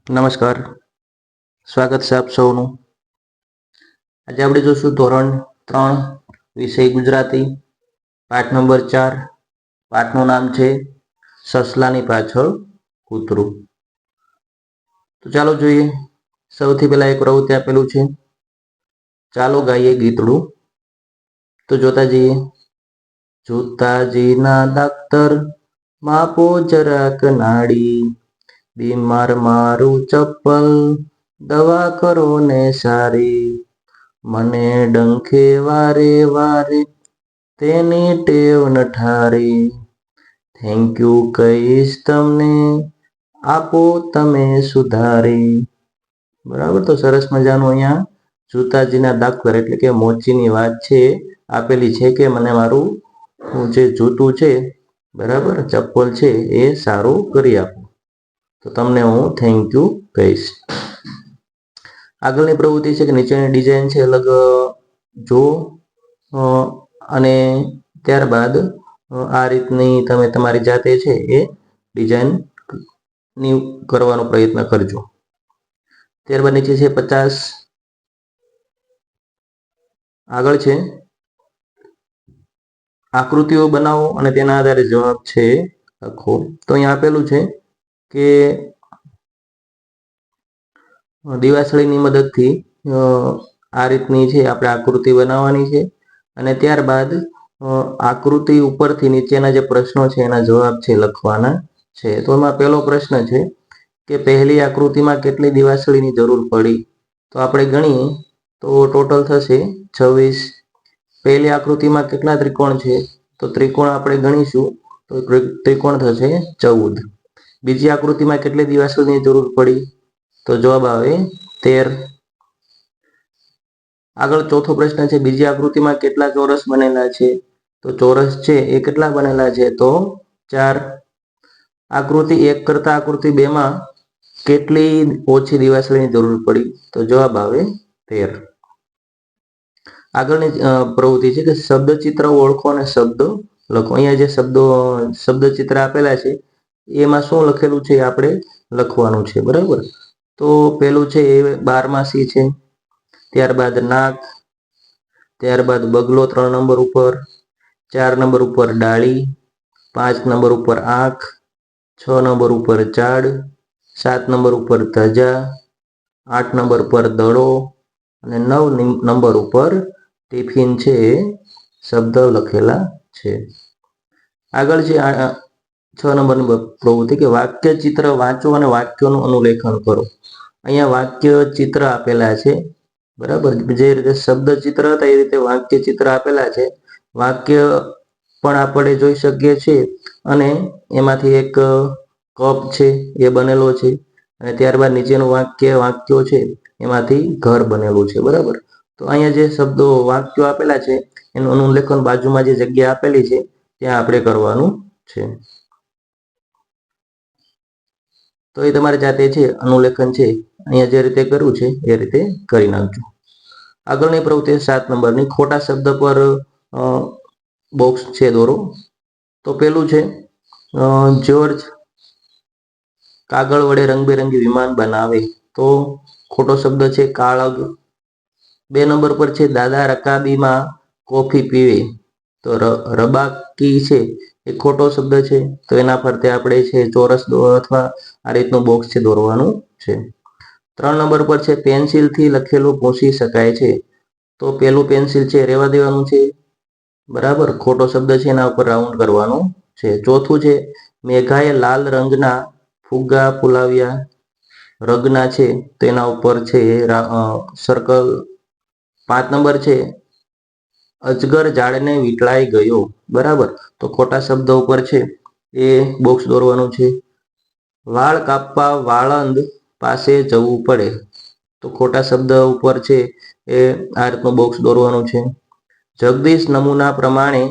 નમસ્કાર, સ્વાગત છે આપ સૌનું। આજે આપણે જોશું ધોરણ 3 વિષય ગુજરાતી, પાઠ નંબર 4। પાઠનું નામ છે સસલાની પાછળ કૂતરું। તો ચાલો જોઈએ। સૌથી પહેલા એક પ્રવૃત્તિ આપેલું છે, ચાલો ગાઈએ ગીતડું। તો જોતા જઈએ। જોતાજીના ડાક્ટર માપો જરાક નાડી, બીમાર મારું ચપ્પલ દવા કરો ને સારી, મને ડંખે વારે વારે તેની ટેવ નઠારી, થેન્ક યુ કહીશ તમને આપો તમે સુધારી। બરાબર। તો સરસ મજાનું અહીંયા જૂતાજીના દાક્તર એટલે કે મોચીની વાત છે આપેલી છે કે મને મારું જે જૂતું છે, બરાબર, ચપ્પલ છે એ સારું કરી આપો, તો તમને હું થેન્ક યુ કહીશ। આગળની પ્રવૃત્તિ છે કે નીચેની ડિઝાઇન છે અલગ જો અને ત્યારબાદ આ રીતની તમે તમારી જાતે છે એ ડિઝાઇનની કરવાનો પ્રયત્ન કરજો। ત્યારબાદ નીચે છે 50। આગળ છે આકૃતિઓ બનાવો અને તેના આધારે જવાબ છે લખો। તો અહીંયા આપેલું છે કે દિવાસળીની મદદથી આ રીતની છે આપણે આકૃતિ બનાવવાની છે અને ત્યારબાદ આકૃતિ ઉપરથી નીચેના જે પ્રશ્નો છે એના જવાબ છે લખવાના છે। તો એમાં પહેલો પ્રશ્ન છે કે પહેલી આકૃતિમાં કેટલી દિવાસળીની જરૂર પડી? તો આપણે ગણીએ તો ટોટલ થશે 26। પહેલી આકૃતિમાં કેટલા ત્રિકોણ છે? તો ત્રિકોણ આપણે ગણીશું તો ત્રિકોણ થશે 14। બીજી આકૃતિમાં કેટલી દિવાસળીની જરૂર પડી? તો જવાબ આવે 13। આગળ ચોથો પ્રશ્ન છે બીજી આકૃતિમાં કેટલા ચોરસ બનેલા છે? તો ચોરસ છે એ કેટલા બનેલા છે? તો 4। આકૃતિ 1 કરતા આકૃતિ 2 માં કેટલી ઓછી દિવાસળીની જરૂર પડી? તો જવાબ આવે 13। આગળની પ્રવૃત્તિ છે કે શબ્દ ચિત્ર ઓળખો અને શબ્દ લખો। અહીંયા જે શબ્દ ચિત્ર આપેલા છે એમાં શું લખેલું છે આપણે લખવાનું છે, બરાબર। તો પેલું છે એ 12માસી છે, ત્યારબાદ નાક, ત્યારબાદ બગલો 3 નંબર ઉપર, 4 નંબર ઉપર ડાળી, 5 નંબર ઉપર આંખ, 6 નંબર ઉપર ઝાડ, 7 નંબર ઉપર ધજા, 8 નંબર પર દડો અને 9 નંબર ઉપર ટિફિન છે એ શબ્દ લખેલા છે। આગળ છે 6 નંબરની પ્રવૃત્તિ કે વાક્ય ચિત્ર વાંચો અને વાક્યોનું અનુલેખન કરો। અહીંયા વાક્ય ચિત્ર આપેલા છે, બરાબર। જે રીતે શબ્દ ચિત્ર હતા એ રીતે વાક્ય ચિત્ર આપેલા છે। વાક્ય પણ આપણે જોઈ શકીએ છીએ અને એમાંથી એક કપ છે એ બનેલો છે અને ત્યારબાદ નીચેનું વાક્યો છે એમાંથી ઘર બનેલું છે, બરાબર। તો અહીંયા જે શબ્દો વાક્યો આપેલા છે એનું અનુલેખન બાજુમાં જે જગ્યા આપેલી છે ત્યાં આપણે કરવાનું છે। તો એ તમારી જાતે છે અનુલેખન છે અહીંયા જે રીતે કરવું છે એ રીતે કરી નાખજો। આગળની પ્રવૃત્તિ 7 નંબરની ખોટા શબ્દ પર બોક્સ છે દોરો। તો પેલું છે જ્યોર્જ કાગળ વડે રંગબેરંગી વિમાન બનાવે। તો ખોટો શબ્દ છે કાળગ। 2 નંબર પર છે દાદા રકાબીમાં કોફી પીવે। તો રબાકી છે એ ખોટો શબ્દ છે, તો એના ફરતે આપણે છે ચોરસ અથવા આ રીતનું બોક્સ છે દોરવાનું છે। 3 નંબર પર છે પેન્સિલથી લખેલું ભૂંસી શકાય છે। તો પેલું પેન્સિલ છે રહેવા દેવાનું છે, બરાબર, ખોટો શબ્દ છે એના ઉપર રાઉન્ડ કરવાનું છે। ચોથું છે મેઘાએ લાલ રંગના ફુગ્ગા ફુલાવ્યા। રગના છે તો એના ઉપર છે સર્કલ। 5 નંબર છે અજગર ઝાડને વીંટળાઈ ગયો, બરાબર, તો ખોટા શબ્દ ઉપર છે એ બોક્સ દોરવાનું છે। વાળ કાપવા વાળંદ પાસે જવું પડે। તો ખોટા શબ્દ ઉપર છે એ આ રીતનું બોક્સ દોરવાનું છે। જગદીશ નમૂના પ્રમાણે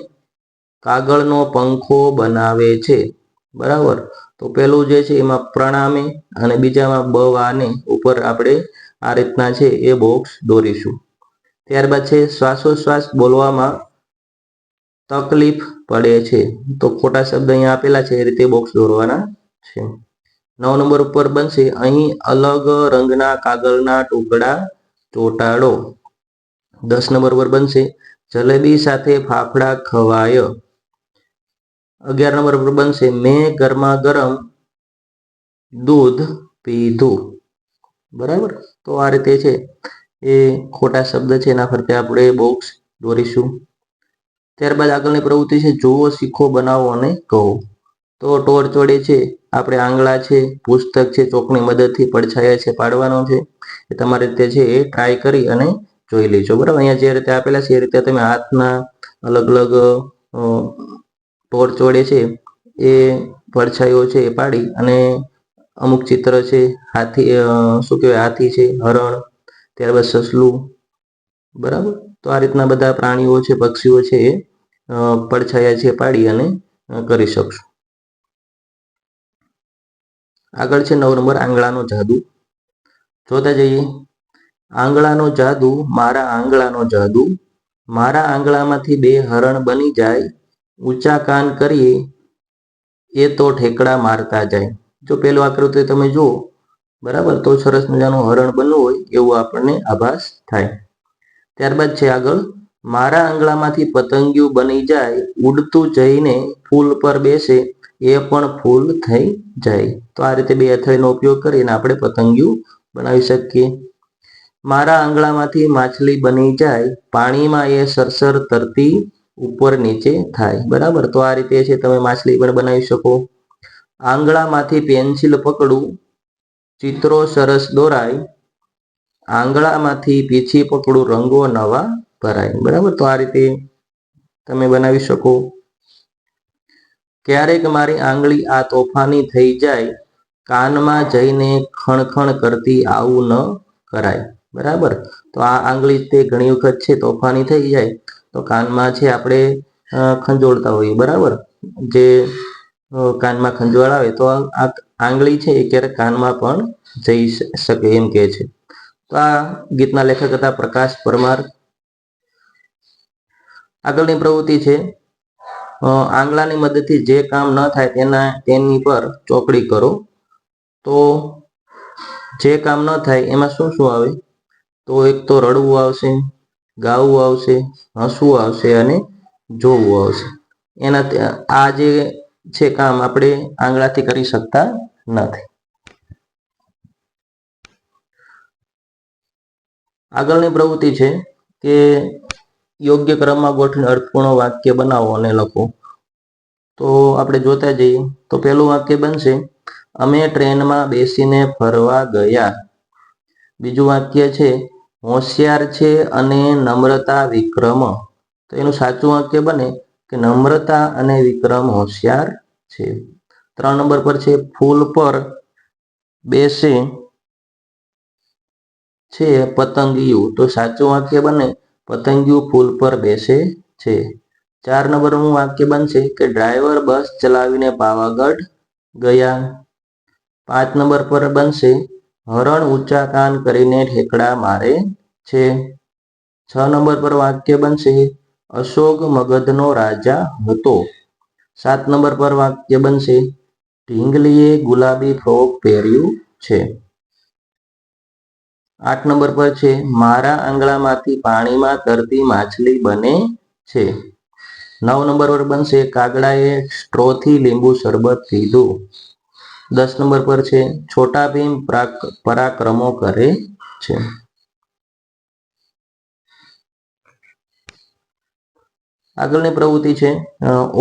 કાગળનો પંખો બનાવે છે, બરાબર। તો પેલું જે છે એમાં પ્રણામે અને બીજામાં બવાને ઉપર આપણે આ રીતના છે એ બોક્સ દોરીશું। ત્યારબાદ છે શ્વાસોશ્વાસ બોલવામાં તકલીફ પડે છે। તો ખોટા શબ્દ અહીંયા આપેલા છે એ રીતે બોક્સ દોરવાના છે। 9 નંબર ઉપર બનશે અહીં અલગ રંગના કાગળના ટુકડા ચોંટાડો. 10 નંબર પર બનશે જલેબી સાથે ફાફડા ખવાય. 11 નંબર પર બનશે મેં ગરમા ગરમ દૂધ પીધું. બરાબર, તો આ રીતે છે એ ખોટા શબ્દ છે એના ફરતે આપણે બોક્સ દોરીશું. ત્યારબાદ આગળની પ્રવૃત્તિ છે જુઓ, શીખો, બનાવો અને કહો. તો ટોર ચોડે છે આપણે આંગળા છે, પુસ્તક છે, ચોકની મદદથી પડછાયા છે પાડવાનો છે. એ તમારે રીતે છે એ ટ્રાય કરી અને જોઈ લેજો. બરાબર, અહીંયા જે રીતે આપેલા છે એ રીતે તમે હાથના અલગ અલગ ટોર ચોડે છે એ પડછાયો છે એ પાડી અને અમુક ચિત્ર છે હાથી, શું કહેવાય, હાથી છે, હરણ, ત્યારબાદ સસલું. બરાબર, તો આ રીતના બધા પ્રાણીઓ છે, પક્ષીઓ છે એ પડછાયા છે પાડી અને કરી શકશો. આગળ છે 9 નંબર આંગળાનો જાદુ. જોતા જઈએ. આંગળાનો જાદુ, મારા આંગળાનો જાદુ, મારા આંગળામાંથી 2 હરણ બની જાય, ઊંચા કાન કરીએ એ તો ઠેકડા મારતા જાય. જો પેલું આકૃતિ તમે જુઓ, બરાબર, તો સરસ મજાનું હરણ બનવું હોય એવું આપણને આભાસ થાય. ત્યારબાદ છે આગળ મારા આંગળામાંથી પતંગિયું બની જાય, ઉડતું જઈને ફૂલ પર બેસે એ પણ ફૂલ થઈ જાય. તો આ રીતે 2 હથેળીનો ઉપયોગ કરીને આપણે પતંગિયું બનાવી શકીએ. મારા આંગળામાંથી માછલી બની જાય, પાણીમાં એ સરસર તરતી ઉપર નીચે થાય. બરાબર, તો આ રીતે છે તમે માછલી પણ બનાવી શકો. આંગળામાંથી પેન્સિલ પકડું, ચિત્રો સરસ દોરાય, આંગળામાંથી પીછી પકડું, રંગો નવા ભરાય. બરાબર, તો આ રીતે તમે બનાવી શકો. ક્યારેક મારી આંગળી આ તોફાની થઈ જાય, કાનમાં જઈને ખણખણ કરતી આવું ન કરાય. બરાબર, તો આ આંગળી તે ઘણી વખત છે તોફાની થઈ જાય તો કાનમાં છે આપણે ખંજોળતા હોઈએ. બરાબર, જે કાનમાં ખંજવાળ આવે તો આ આંગળી છે એ ક્યારેક કાનમાં પણ જઈ શકે એમ કે છે. તો આ ગીતના લેખક હતા પ્રકાશ પરમાર. આગળની પ્રવૃત્તિ છે આંગળાની મદદથી જે કામ ન થાય તેની પર ચોકડી કરો. તો જે કામ ન થાય એમાં શું શું આવે? તો એક તો રડવું આવશે, ગાવું આવશે, હસવું આવશે અને જોવું આવશે. એના આ જે છે કામ આપણે આંગળાથી કરી શકતા નથી. આગળની પ્રવૃત્તિ છે કે યોગ્ય ક્રમમાં ગોઠવીને અર્થપૂર્ણ વાક્ય બનાવો અને લખો. તો આપણે જોતા જઈએ. તો પહેલું વાક્ય બનશે અમે ટ્રેનમાં બેસીને ફરવા ગયા. બીજું વાક્ય છે હોશિયાર છે અને નમ્રતા વિક્રમ. તો એનું સાચું વાક્ય બને કે નમ્રતા અને વિક્રમ હોશિયાર છે. 3 નંબર પર છે ફૂલ પર બેસે છે પતંગિયું. તો સાચું વાક્ય બને પતંગિયું ફૂલ પર બેસે છે. 4 નંબરનું વાક્ય બનશે કે ડ્રાઈવર બસ ચલાવીને પાવાગઢ ગયા. 5 નંબર પર બનશે હરણ ઊંચા કાન કરીને ઠેકડા મારે છે. 6 નંબર પર વાક્ય બનશે અશોક મગધનો રાજા હતો. 7 નંબર પર વાક્ય બનશે ઢીંગલીએ ગુલાબી ફ્રોક પહેર્યું છે. 8 નંબર પર છે મારા આંગળામાંથી પાણીમાં તરતી માછલી બને છે. 9 નંબર પર બનશે કાગડાએ સ્ટ્રોથી લીંબુ શરબત પીધું. 10 નંબર પર છે છોટા ભીમ પરાક્રમો કરે છે. આગળની પ્રવૃત્તિ છે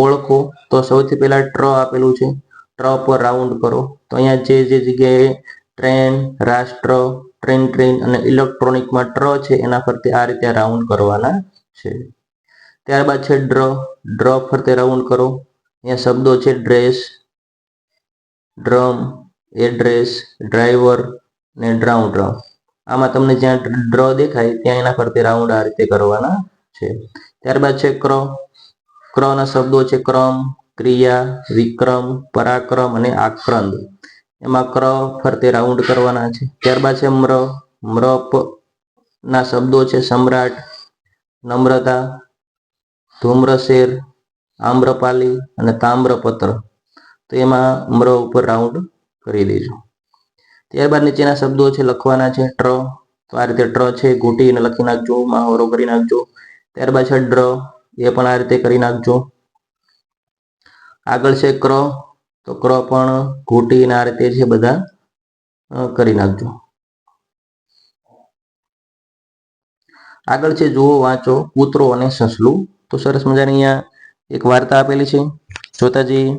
ઓળખો. તો સૌથી પહેલા ટ્ર આપેલું છે, ટ્ર પર રાઉન્ડ કરો. તો અહીંયા જે જગ્યાએ ટ્રેન, રાષ્ટ્ર, ટ્રેન અને ઇલેક્ટ્રોનિકમાં ટ્ર છે એના ફરતે આ રીતે રાઉન્ડ કરવાના છે. ત્યારબાદ છે ડ્ર ફરતે રાઉન્ડ કરો. અહીંયા શબ્દો છે ડ્રેસ, ડ્રમ, એડ્રેસ, ડ્રાઈવર ને ડ્રાઉન્ડ. આમાં તમને જ્યાં ડ્ર દેખાય ત્યાં એના ફરતે રાઉન્ડ આ રીતે કરવાના છે. ત્યારબાદ છે ક્રના શબ્દો છે ક્રમ, ક્રિયા, વિક્રમ, પરાક્રમ અને આક્રંદ. એમાં ક્ર ફરતે રાઉન્ડ કરવાના છે. ત્યારબાદ છે મ્ર ના શબ્દો છે સમ્રાટ, નમ્રતા, ધૂમ્રશેર, આમ્રપાલી અને તામ્રપત્ર. તો એમાં મ્ર ઉપર રાઉન્ડ કરી દેજો। ત્યારબાદ નીચેના શબ્દો છે લખવાના છે। ટ્ર, તો આ રીતે ટ્ર છે ઘૂંટીને લખી નાખજો, મહાવરો કરી નાખજો। ત્યારબાદ છે ડ્ર, એ પણ આ રીતે કરી નાખજો। આગળ છે ક્ર, તો ક્ર પણ ઘૂંટીને આ રીતે છે બધા કરી નાખજો। આગળ છે જુઓ વાંચો કૂતરો અને સસલું, તો સરસ મજાની અહીંયા એક વાર્તા આપેલી છે, જોતા જઈએ।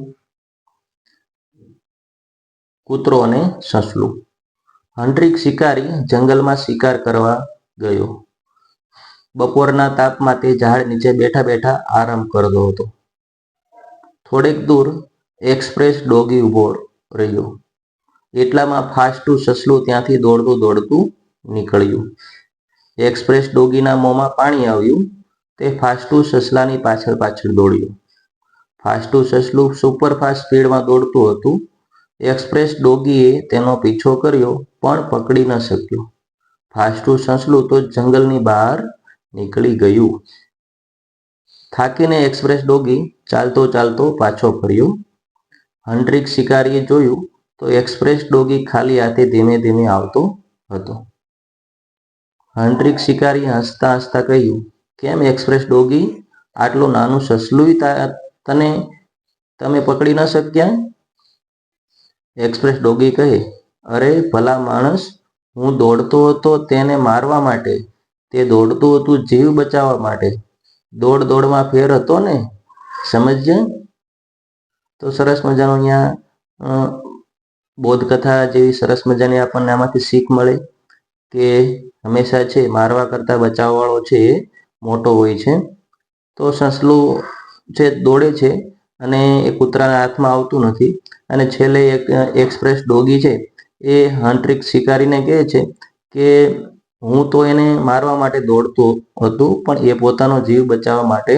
કૂતરો અને સસલું। હંટ્રિક શિકારી જંગલમાં શિકાર કરવા ગયો। બપોરના તાપમાં તે ઝાડ નીચે બેઠા બેઠા આરામ કરતો હતો। થોડેક દૂર એક્સપ્રેસ ડોગી ઊભો રહ્યો। એટલામાં ફાસ્ટું સસલું ત્યાંથી દોડતું દોડતું નીકળ્યું। એક્સપ્રેસ ડોગીના મોંમાં પાણી આવ્યું। તે ફાસ્ટું સસલાની પાછળ પાછળ દોડ્યો। ફાસ્ટું સસલું સુપરફાસ્ટ સ્પીડમાં દોડતું હતું। એક્સપ્રેસ ડોગીએ તેનો પીછો કર્યો પણ પકડી ન શક્યો। ફાસ્ટું સસલું તો જંગલની બહાર નીકળી ગયું। થાકીને એક્સપ્રેસ ડોગી ચાલતો ચાલતો પાછો ફર્યો। હંટ્રિક શિકારીએ જોયું તો એક્સપ્રેસ ડોગી ખાલી હાથે ધીમે ધીમે આવતો હતો। હંટ્રિક શિકારીએ હસતા હસતા કહ્યું, કેમ એક્સપ્રેસ ડોગી, આટલું નાનું સસલું તમે પકડી ન શક્યા? એક્સપ્રેસ ડોગી કહે, અરે ભલા માણસ, હું દોડતો હતો તેને મારવા માટે, તે દોડતું હતું જીવ બચાવવા માટે। દોડ દોડમાં ફેર હતો ને, સમજ્યા? તો સરસ મજાનો અહીંયા બોધકથા જેવી સરસ મજાની આપણને આમાંથી શીખ મળે કે હંમેશા છે મારવા કરતાં બચાવવાવાળો છે એ મોટો હોય છે। તો સસલું છે દોડે છે અને એ કૂતરાના હાથમાં આવતું નથી, અને છેલ્લે એક એક્સપ્રેસ ડોગી છે એ હંટ્રિક શિકારીને કહે છે કે હું તો એને મારવા માટે દોડતો હતો પણ એ પોતાનો જીવ બચાવવા માટે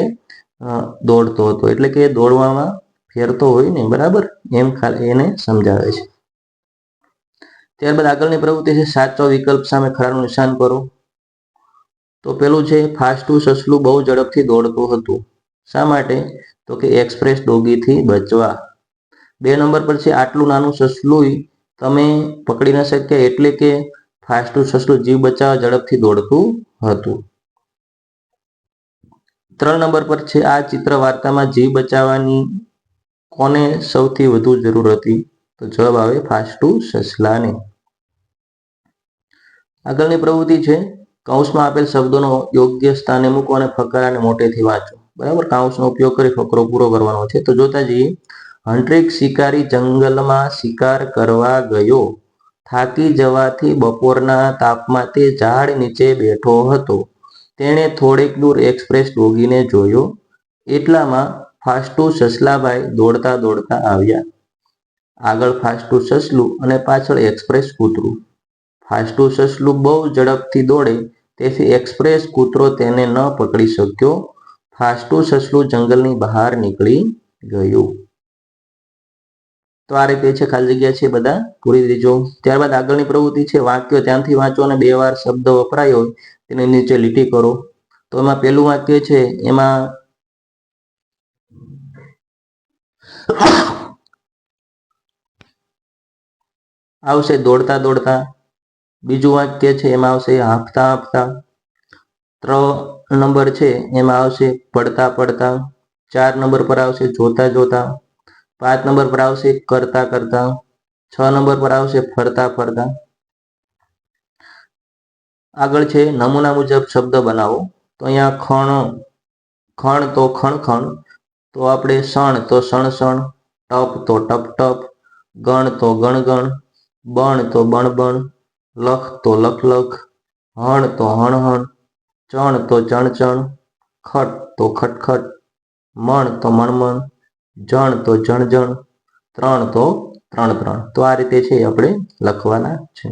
દોડતો હતો, એટલે કે દોડવામાં ફેરતો હોય ને, બરાબર, એમ ખાલી એને સમજાવે છે। ત્યારબાદ આગળની પ્રવૃત્તિ છે સાચો વિકલ્પ સામે ખરાનું નિશાન કરો। તો પેલું છે ફાસ્ટું સસલું બહુ ઝડપથી દોડતું હતું। શા માટે? તો કે એક્સપ્રેસ ડોગીથી બચવા। 2 નંબર પર છે આટલું નાનું સસલું તમે પકડી ન શક્યા, એટલે કે ફાસ્ટું સસલું જીવ બચાવવા ઝડપથી દોડતું હતું। 3 નંબર પર છે આ ચિત્ર વાર્તામાં જીવ બચાવવાની કોને સૌથી વધુ જરૂર હતી? તો જવાબ આવે ફાસ્ટું સસલાને। આગળની પ્રવૃત્તિ છે કૌંસમાં આપેલ શબ્દોનો યોગ્ય સ્થાને મૂકો અને ફકરાને મોટેથી વાંચો। બરાબર, કૌંસનો ઉપયોગ કરી ફકરો પૂરો કરવાનો છે। તો જોતા જઈએ। હંટ્રિક શિકારી જંગલમાં શિકાર કરવા ગયો। થાકી જવાથી બપોરના તાપમાં તે ઝાડ નીચે બેઠો હતો। તેણે થોડેક દૂર એક્સપ્રેસ ડોગીને જોયો। એટલામાં ફાસ્ટું સસલાભાઈ દોડતા દોડતા આવ્યા। આગળ ફાસ્ટું સસલું અને પાછળ એક્સપ્રેસ કૂતરું। ફાસ્ટું સસલું બહુ ઝડપથી દોડે તેથી એક્સપ્રેસ કૂતરો તેને ન પકડી શક્યો। ફાસ્ટું સસલું જંગલની બહાર નીકળી ગયું। તો આ રીતે છે ખાલી જગ્યા છે બધા પૂરી દેજો। ત્યારબાદ આગળની પ્રવૃત્તિ છે વાક્યો ત્યાંથી વાંચો અને 2 વાર શબ્દ વપરાયો હોય તેની નીચે લીટી કરો। તો એમાં પહેલું વાક્ય છે એમાં આવશે દોડતા દોડતા। બીજું વાક્ય છે એમાં આવશે હાંફતા હાંફતા। 3 નંબર છે એમાં આવશે પડતા પડતા। 4 નંબર પર આવશે જોતા જોતા। 5 નંબર પર આવશે કરતા કરતા। 6 નંબર પર આવશે ફરતા ફરતા। આગળ છે નમૂના મુજબ શબ્દ બનાવો। તો અહીંયા ખણ તો ખણ, તો આપણે શણ તો શણ, ટપ તો ટપ ટપ, ગણ તો ગણ, બણ તો બણ, લખ તો લખ, હણ તો હણ, ચણ તો ચણ, ખટ તો ખટ, મણ તો મણ, જણ તો જણ, ત્રણ તો ત્રણ। તો આ રીતે છે આપણે લખવાના છે।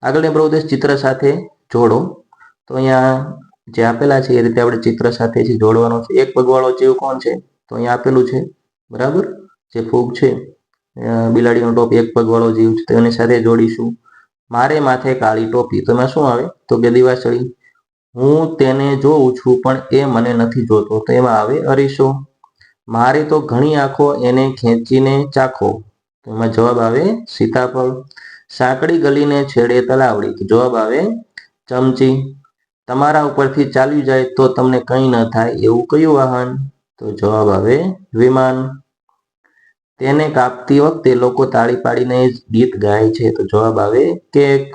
આગળની પ્રવૃત્તિ ચિત્ર સાથે જોડો। તો અહીંયા જે આપેલા છે એ રીતે આપણે ચિત્ર સાથે જોડવાનો છે। એક પગવાળો જીવ કોણ છે? તો અહીંયા આપેલું છે, બરાબર, જે ફૂગ છે બિલાડીનો ટોપ એક પગવાળો જીવ છે, તો એની સાથે જોડીશું। મારે માથે કાળી ટોપી, તો એમાં શું આવે? તો કે દિવાસળી। હું તેને જોઉં છું પણ એ મને નથી જોતો, તો એમાં આવે અરીસો। મારે તો ઘણી આંખો, એને ખેંચીને ચાખો, તો એમાં જવાબ આવે સીતાફળ. સાંકડી ગલીને છેડે તલાવડી, તો જવાબ આવે ચમચી. તમારા ઉપરથી ચાલ્યું જાય તો તમને કંઈ ન થાય એવું કયું વાહન? તો જવાબ આવે વિમાન. તેને કાપતી વખતે લોકો તાળી પાડીને ગીત ગાય છે, તો જવાબ આવે કેક.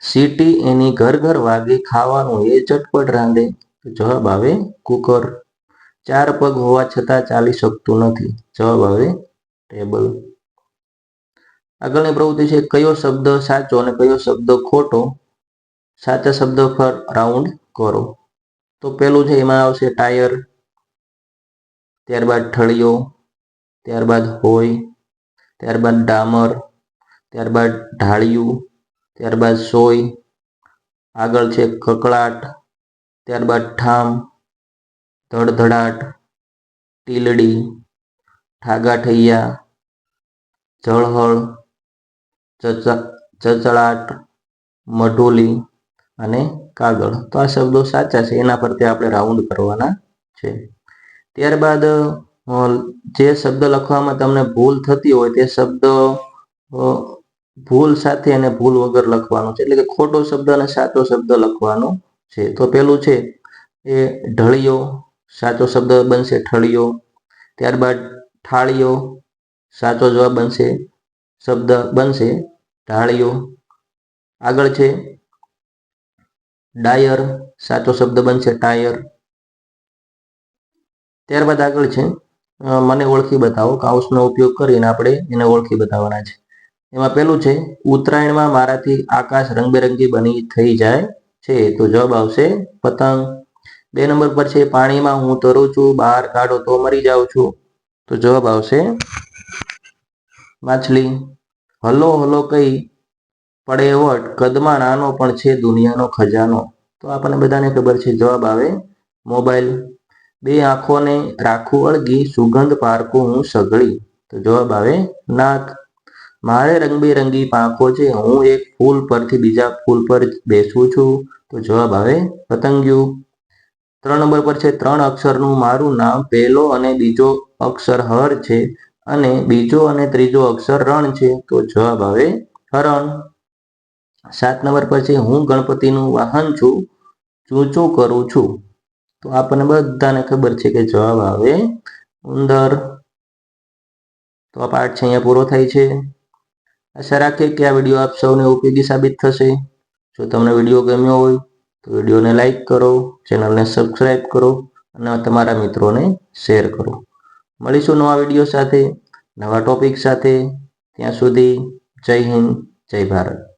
સીટી એની ઘર ઘર વાગે, ખાવાનું એ ચટપટ રાંધે, તો જવાબ આવે કુકર. 4 પગ હોવા છતાં ચાલી શકતું નથી, જવાબ આવે ટેબલ. આગળની પ્રવૃત્તિ છે કયો શબ્દ સાચો અને કયો શબ્દ ખોટો? સાચા શબ્દ પર રાઉન્ડ કરો. તો પેલું છે એમાં આવશે ટાયર, ત્યારબાદ ઠળિયો, ત્યારબાદ હોય, ત્યારબાદ ડામર, ત્યારબાદ ઢાળિયું, ત્યારબાદ સોય, આગળ છે કકળાટ, ત્યારબાદ ઠામ, ધડધડાટ, ટીલડી, ઠાગાઠૈયા, ઝળહળ, ચચળાટ, મઢુલી અને કાગળ. તો આ શબ્દો સાચા છે, એના પરથી આપણે રાઉન્ડ કરવાના છે. ત્યારબાદ જે શબ્દ લખવામાં તમને ભૂલ થતી હોય તે શબ્દ ભૂલ સાથે અને ભૂલ વગર લખવાનો છે, એટલે કે ખોટો શબ્દ અને સાચો શબ્દ લખવાનો છે. તો પેલું છે એ ઢળિયો, સાચો શબ્દ બનશે ઠળિયો. ત્યારબાદ ઠાળિયો, સાચો જવાબ બનશે શબ્દ બનશે ઢાળિયો. આગળ છે ડાયર, સાચો શબ્દ બનશે ટાયર. ત્યારબાદ આગળ છે મને ઓળખી બતાવો, કાઉસનો ઉપયોગ કરીને આપણે એને ઓળખી બતાવવાના છે. એમાં પેલું છે ઉત્તરાયણમાં મારાથી આકાશ રંગબેરંગી બની થઈ જાય છે, તો જવાબ આવશે પતંગ. 2 નંબર પર છે પાણીમાં હું તરું છું, બહાર કાઢો તો મરી જાઉં છું, તો જવાબ આવશે માછલી. હલો હલો કઈ પડે વટ, કદમાં નાનો પણ છે દુનિયાનો ખજાનો, તો આપણને બધાને ખબર છે, જવાબ આવે મોબાઈલ. 2 આંખોને રાખું અળગી, સુગંધ પારખું હું સઘળી, તો જવાબ આવે નાક. મારે રંગબેરંગી પાંખો છે, હું એક ફૂલ પરથી બીજા ફૂલ પર બેસું છું, તો જવાબ આવે પતંગિયું. 3 નંબર પર છે 3 અક્ષરનું મારું નામ, પહેલો અને બીજો અક્ષર હર છે અને બીજો અને ત્રીજો અક્ષર રણ છે, તો જવાબ આવે હરણ. 7 નંબર પર છે હું ગણપતિનું વાહન છું, ચૂં ચૂં કરું છું, તો આપણને બધાને ખબર છે કે જવાબ આવે ઉંદર. તો આ પાઠ છે અહીંયા પૂરો થાય છે. આશા રાખીએ કે આ વિડીયો આપ સૌને ઉપયોગી સાબિત થશે. જો તમને વિડીયો ગમ્યો હોય તો વિડીયોને લાઈક કરો, ચેનલને સબસ્ક્રાઈબ કરો અને તમારા મિત્રોને શેર કરો. મળીશું નવા વિડીયો સાથે, નવા ટોપિક સાથે. ત્યાં સુધી જય હિન્દ, જય ભારત.